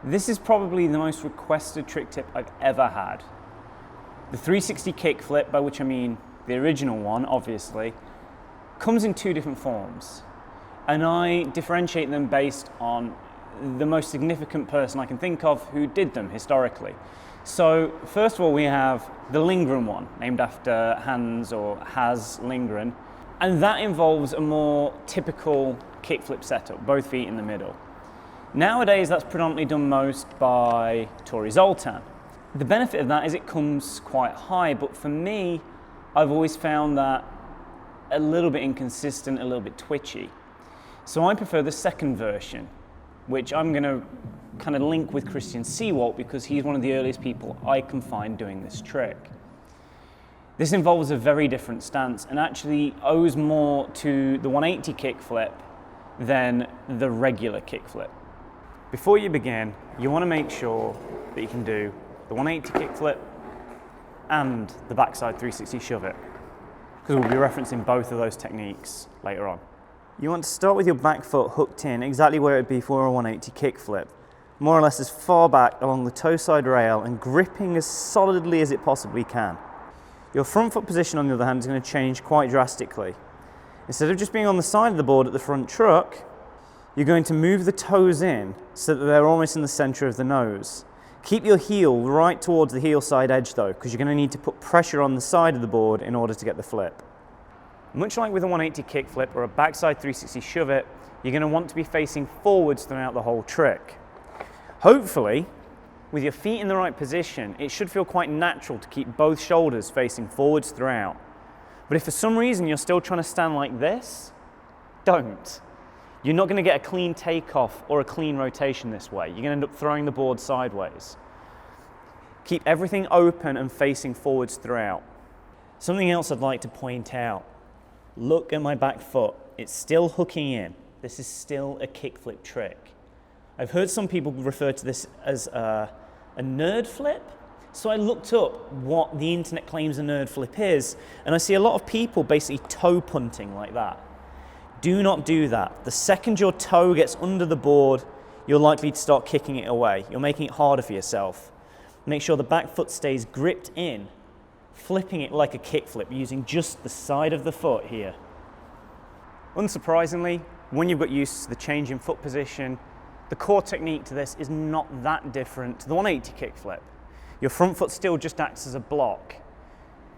This is probably the most requested trick tip I've ever had. The 360 kickflip, by which I mean the original one, obviously, comes in two different forms. And I differentiate them based on the most significant person I can think of who did them historically. So first of all, we have the Lindgren one, named after Hans or Has Lindgren. And that involves a more typical kickflip setup, both feet in the middle. Nowadays, that's predominantly done most by Tori Zoltan. The benefit of that is it comes quite high, but for me, I've always found that a little bit inconsistent, a little bit twitchy. So I prefer the second version, which I'm going to kind of link with Christian Seawalt because he's one of the earliest people I can find doing this trick. This involves a very different stance and actually owes more to the 180 kickflip than the regular kickflip. Before you begin, you want to make sure that you can do the 180 kickflip and the backside 360 shove it, because we'll be referencing both of those techniques later on. You want to start with your back foot hooked in exactly where it would be for a 180 kickflip, more or less as far back along the toe side rail and gripping as solidly as it possibly can. Your front foot position, on the other hand, is going to change quite drastically. Instead of just being on the side of the board at the front truck, you're going to move the toes in so that they're almost in the center of the nose. Keep your heel right towards the heel side edge though, because you're going to need to put pressure on the side of the board in order to get the flip. Much like with a 180 kickflip or a backside 360 shove it, you're going to want to be facing forwards throughout the whole trick. Hopefully, with your feet in the right position, it should feel quite natural to keep both shoulders facing forwards throughout. But if for some reason you're still trying to stand like this, don't. You're not going to get a clean takeoff or a clean rotation this way. You're going to end up throwing the board sideways. Keep everything open and facing forwards throughout. Something else I'd like to point out. Look at my back foot. It's still hooking in. This is still a kickflip trick. I've heard some people refer to this as a nerd flip. So I looked up what the internet claims a nerd flip is, and I see a lot of people basically toe punting like that. Do not do that. The second your toe gets under the board, you're likely to start kicking it away. You're making it harder for yourself. Make sure the back foot stays gripped in, flipping it like a kickflip using just the side of the foot here. Unsurprisingly, when you've got used to the change in foot position, the core technique to this is not that different to the 180 kickflip. Your front foot still just acts as a block,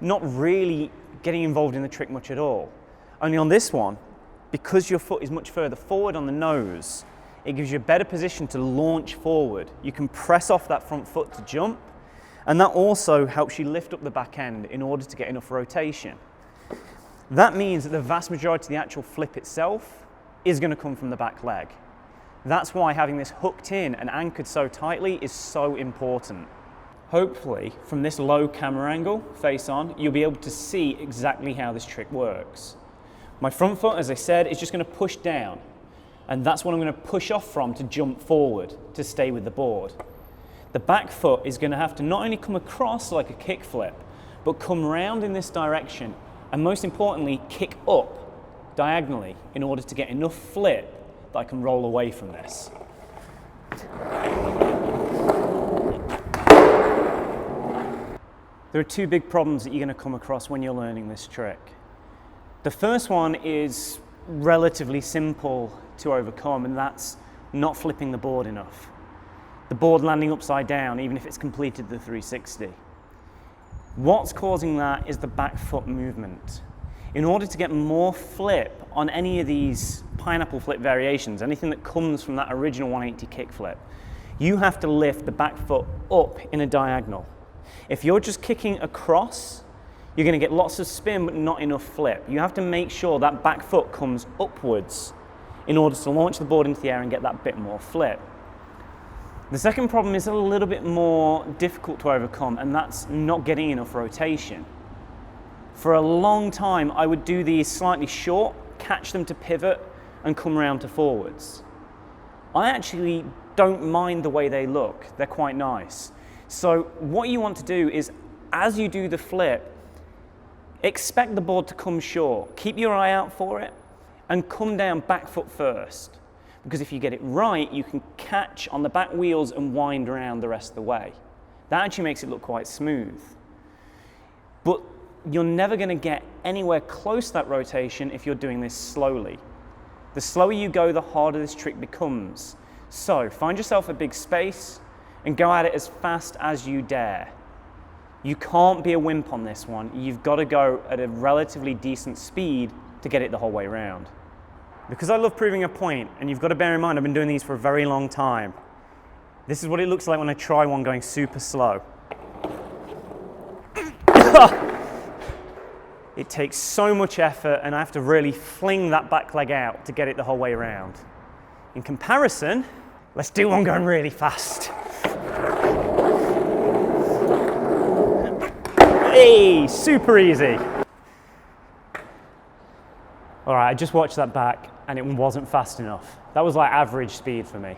not really getting involved in the trick much at all. Only on this one, because your foot is much further forward on the nose, it gives you a better position to launch forward. You can press off that front foot to jump, and that also helps you lift up the back end in order to get enough rotation. That means that the vast majority of the actual flip itself is going to come from the back leg. That's why having this hooked in and anchored so tightly is so important. Hopefully, from this low camera angle, face on, you'll be able to see exactly how this trick works. My front foot, as I said, is just going to push down, and that's what I'm going to push off from to jump forward to stay with the board. The back foot is going to have to not only come across like a kickflip, but come round in this direction, and most importantly, kick up diagonally in order to get enough flip that I can roll away from this. There are two big problems that you're going to come across when you're learning this trick. The first one is relatively simple to overcome, and that's not flipping the board enough. The board landing upside down, even if it's completed the 360. What's causing that is the back foot movement. In order to get more flip on any of these pineapple flip variations, anything that comes from that original 180 kickflip, you have to lift the back foot up in a diagonal. If you're just kicking across, you're going to get lots of spin but not enough flip. You have to make sure that back foot comes upwards in order to launch the board into the air and get that bit more flip. The second problem is a little bit more difficult to overcome, and that's not getting enough rotation. For a long time, I would do these slightly short, catch them to pivot, and come round to forwards. I actually don't mind the way they look. They're quite nice. So what you want to do is, as you do the flip, expect the board to come short. Keep your eye out for it, and come down back foot first. because if you get it right, you can catch on the back wheels and wind around the rest of the way. That actually makes it look quite smooth. But you're never going to get anywhere close to that rotation if you're doing this slowly. The slower you go, the harder this trick becomes. So find yourself a big space and go at it as fast as you dare. You can't be a wimp on this one. You've got to go at a relatively decent speed to get it the whole way around. Because I love proving a point, and you've got to bear in mind I've been doing these for a very long time. This is what it looks like when I try one going super slow. It takes so much effort, and I have to really fling that back leg out to get it the whole way around. In comparison, let's do one going really fast. Hey, super easy. All right, I just watched that back and it wasn't fast enough. That was like average speed for me.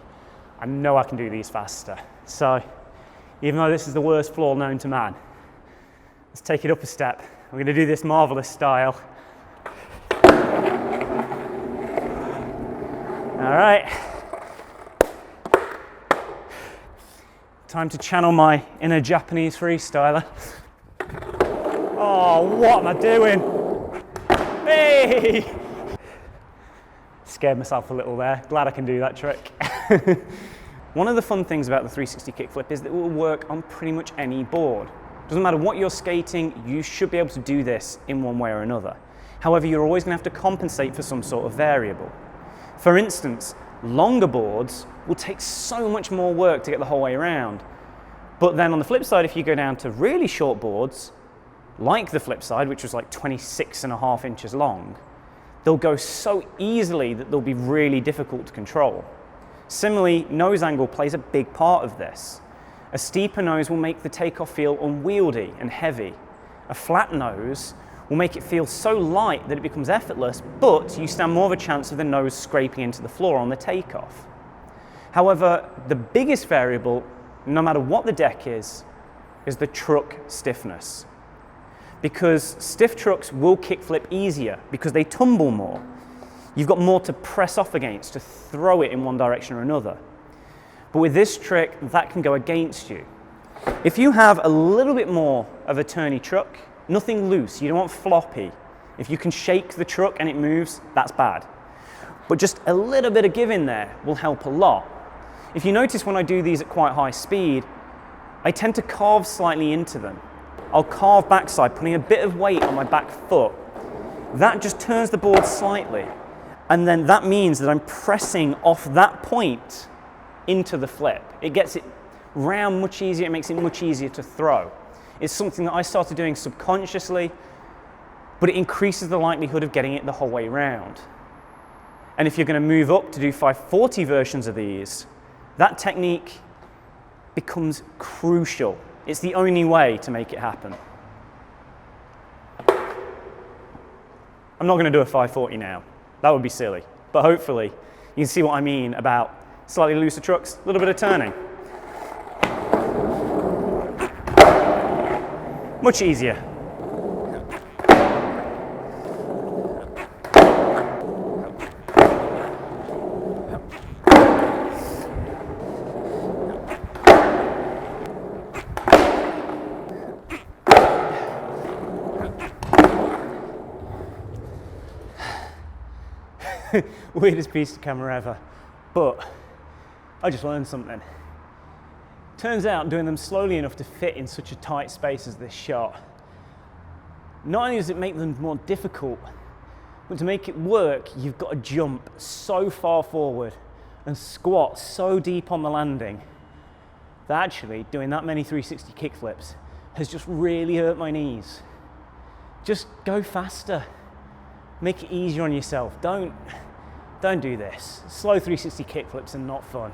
I know I can do these faster. So, even though this is the worst flaw known to man, let's take it up a step. We're going to do this marvelous style. All right. Time to channel my inner Japanese freestyler. Oh, what am I doing? Hey! Scared myself a little there. Glad I can do that trick. One of the fun things about the 360 kickflip is that it will work on pretty much any board. Doesn't matter what you're skating, you should be able to do this in one way or another. However, you're always going to have to compensate for some sort of variable. For instance, longer boards will take so much more work to get the whole way around. But then on the flip side, if you go down to really short boards, like the flip side, which was like 26.5 inches long, they'll go so easily that they'll be really difficult to control. Similarly, nose angle plays a big part of this. A steeper nose will make the takeoff feel unwieldy and heavy. A flat nose will make it feel so light that it becomes effortless, but you stand more of a chance of the nose scraping into the floor on the takeoff. However, the biggest variable, no matter what the deck is the truck stiffness. Because stiff trucks will kickflip easier because they tumble more. You've got more to press off against, to throw it in one direction or another. But with this trick, that can go against you. If you have a little bit more of a turny truck, nothing loose, you don't want floppy. If you can shake the truck and it moves, that's bad. But just a little bit of give in there will help a lot. If you notice when I do these at quite high speed, I tend to carve slightly into them. I'll carve backside, putting a bit of weight on my back foot. That just turns the board slightly. And then that means that I'm pressing off that point into the flip. It gets it round much easier, it makes it much easier to throw. It's something that I started doing subconsciously, but it increases the likelihood of getting it the whole way round. And if you're going to move up to do 540 versions of these, that technique becomes crucial. It's the only way to make it happen. I'm not going to do a 540 now. That would be silly. But hopefully you can see what I mean about slightly looser trucks, a little bit of turning. Much easier. Weirdest piece of camera ever, but I just learned something. Turns out doing them slowly enough to fit in such a tight space as this shot, not only does it make them more difficult, but to make it work, you've got to jump so far forward and squat so deep on the landing that actually doing that many 360 kickflips has just really hurt my knees. Just go faster. Make it easier on yourself. Don't do this. Slow 360 kickflips are not fun.